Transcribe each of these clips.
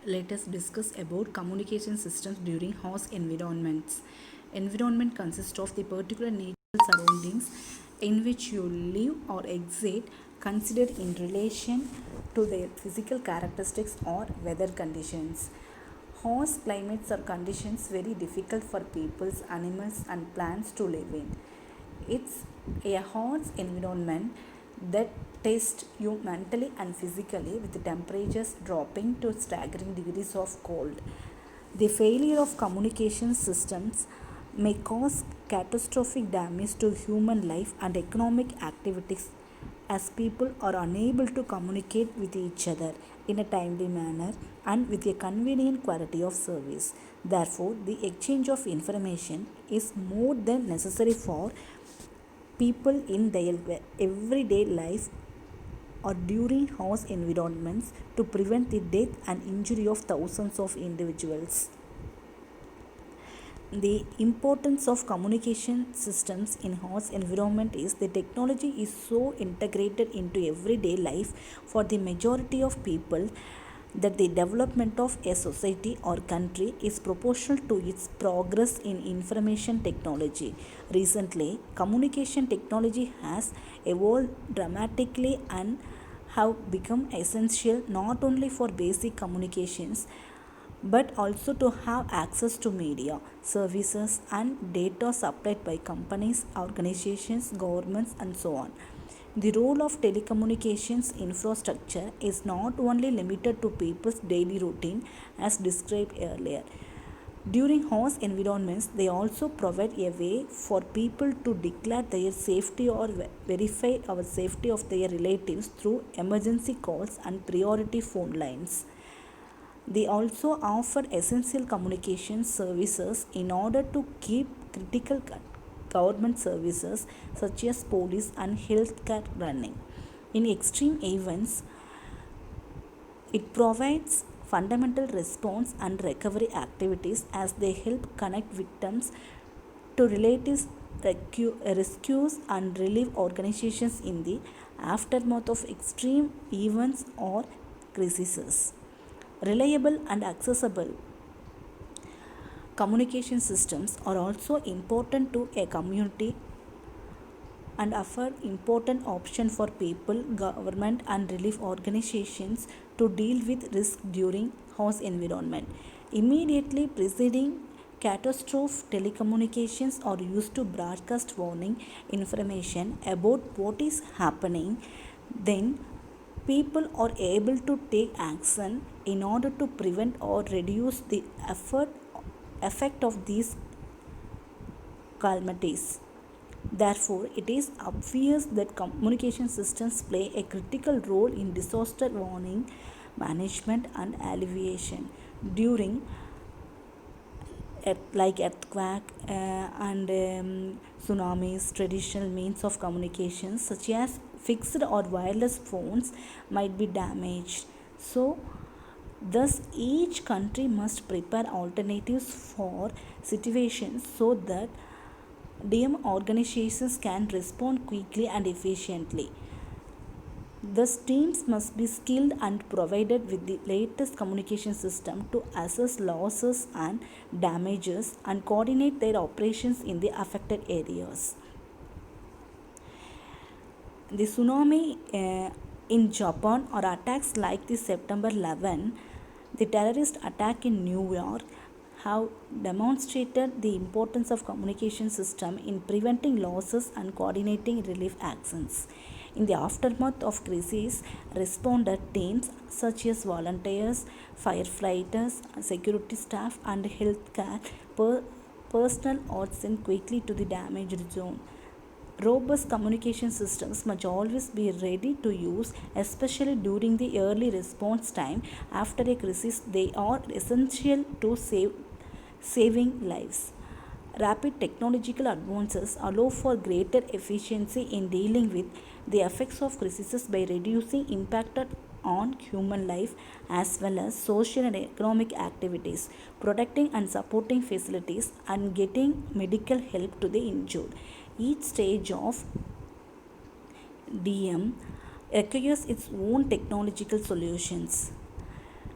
Let us discuss about communication systems during host environments. Environment consists of the particular natural surroundings in which you live or exist, considered in relation to their physical characteristics or weather conditions. Host climates are conditions very difficult for peoples, animals, and plants to live in. It's a harsh environment that tests you mentally and physically with temperatures dropping to staggering degrees of cold. The failure of communication systems may cause catastrophic damage to human life and economic activities as people are unable to communicate with each other in a timely manner and with a convenient quality of service. Therefore, the exchange of information is more than necessary for people in their everyday life or during house environments to prevent the death and injury of thousands of individuals. The importance of communication systems in house environment is the technology is so integrated into everyday life for the majority of people that the development of a society or country is proportional to its progress in information technology. Recently, communication technology has evolved dramatically and have become essential not only for basic communications but also to have access to media, services, and data supplied by companies, organizations, governments, and so on. The role of telecommunications infrastructure is not only limited to people's daily routine as described earlier. During host environments, they also provide a way for people to declare their safety or verify our safety of their relatives through emergency calls and priority phone lines. They also offer essential communication services in order to keep critical government services such as police and healthcare running. In extreme events, it provides fundamental response and recovery activities as they help connect victims to relatives, rescues, and relief organizations in the aftermath of extreme events or crises. Reliable and accessible communication systems are also important to a community and offer important option for people, government and relief organizations to deal with risk during host environment. Immediately preceding catastrophe, telecommunications are used to broadcast warning information about what is happening. Then people are able to take action in order to prevent or reduce the effect of these calamities. Therefore, it is obvious that communication systems play a critical role in disaster warning, management, and alleviation during like earthquake and tsunamis. Traditional means of communication such as fixed or wireless phones might be damaged. So thus each country must prepare alternatives for situations so that DM organizations can respond quickly and efficiently. Thus, teams must be skilled and provided with the latest communication system to assess losses and damages and coordinate their operations in the affected areas. The tsunami in Japan or attacks like the September 11, the terrorist attack in New York have demonstrated the importance of communication system in preventing losses and coordinating relief actions. In the aftermath of crises, responder teams such as volunteers, firefighters, security staff, and healthcare personnel are sent quickly to the damaged zone. Robust communication systems must always be ready to use, especially during the early response time after a crisis. They are essential to saving lives. Rapid technological advances allow for greater efficiency in dealing with the effects of crises by reducing impact on human life as well as social and economic activities, protecting and supporting facilities, and getting medical help to the injured. Each stage of DM requires its own technological solutions.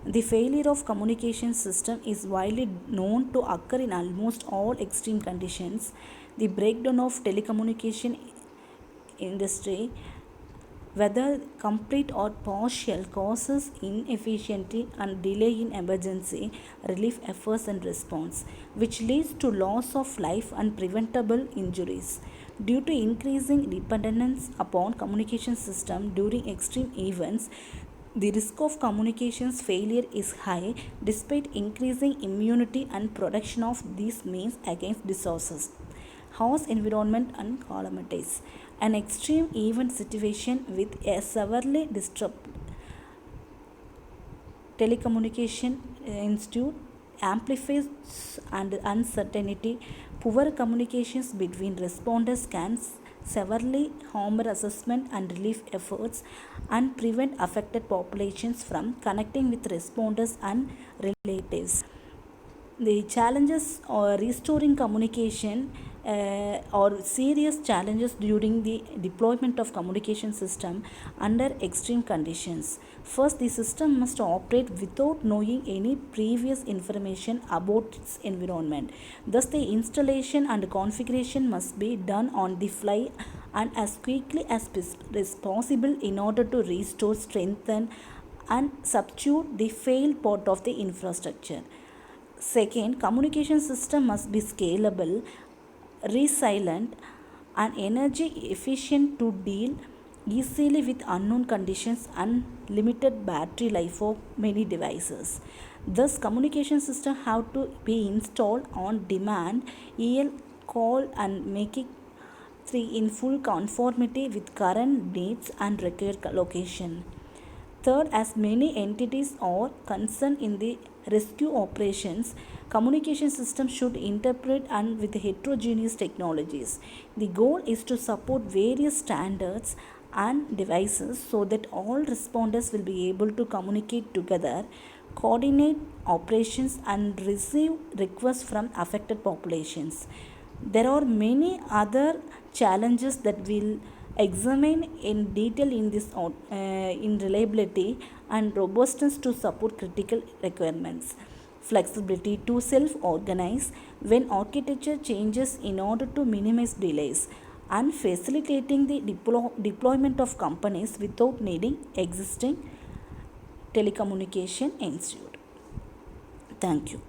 The failure of communication system is widely known to occur in almost all extreme conditions. The breakdown of telecommunication industry, whether complete or partial, causes inefficiency and delay in emergency relief efforts and response, which leads to loss of life and preventable injuries. Due to increasing dependence upon communication system during extreme events, the risk of communications failure is high despite increasing immunity and protection of these means against disasters. House environment and calamities. An extreme event situation with a severely disrupted telecommunication institute amplifies and uncertainty. Poor communications between responders can severely harm assessment and relief efforts and prevent affected populations from connecting with responders and relatives. The challenges or restoring communication or serious challenges during the deployment of communication system under extreme conditions. First, the system must operate without knowing any previous information about its environment. Thus, the installation and configuration must be done on the fly and as quickly as possible in order to restore, strengthen, and substitute the failed part of the infrastructure. Second, communication system must be scalable, resilient, and energy efficient to deal easily with unknown conditions and limited battery life of many devices. Thus, communication system have to be installed on demand, EL call and make it 3 in full conformity with current needs and required location. Third, as many entities are concerned in the rescue operations, communication systems should interpret and with heterogeneous technologies. The goal is to support various standards and devices so that all responders will be able to communicate together, coordinate operations, and receive requests from affected populations. There are many other challenges that we'll examine in detail in this in reliability and robustness to support critical requirements. Flexibility to self-organize when architecture changes in order to minimize delays and facilitating the deployment of companies without needing existing telecommunication institute. Thank you.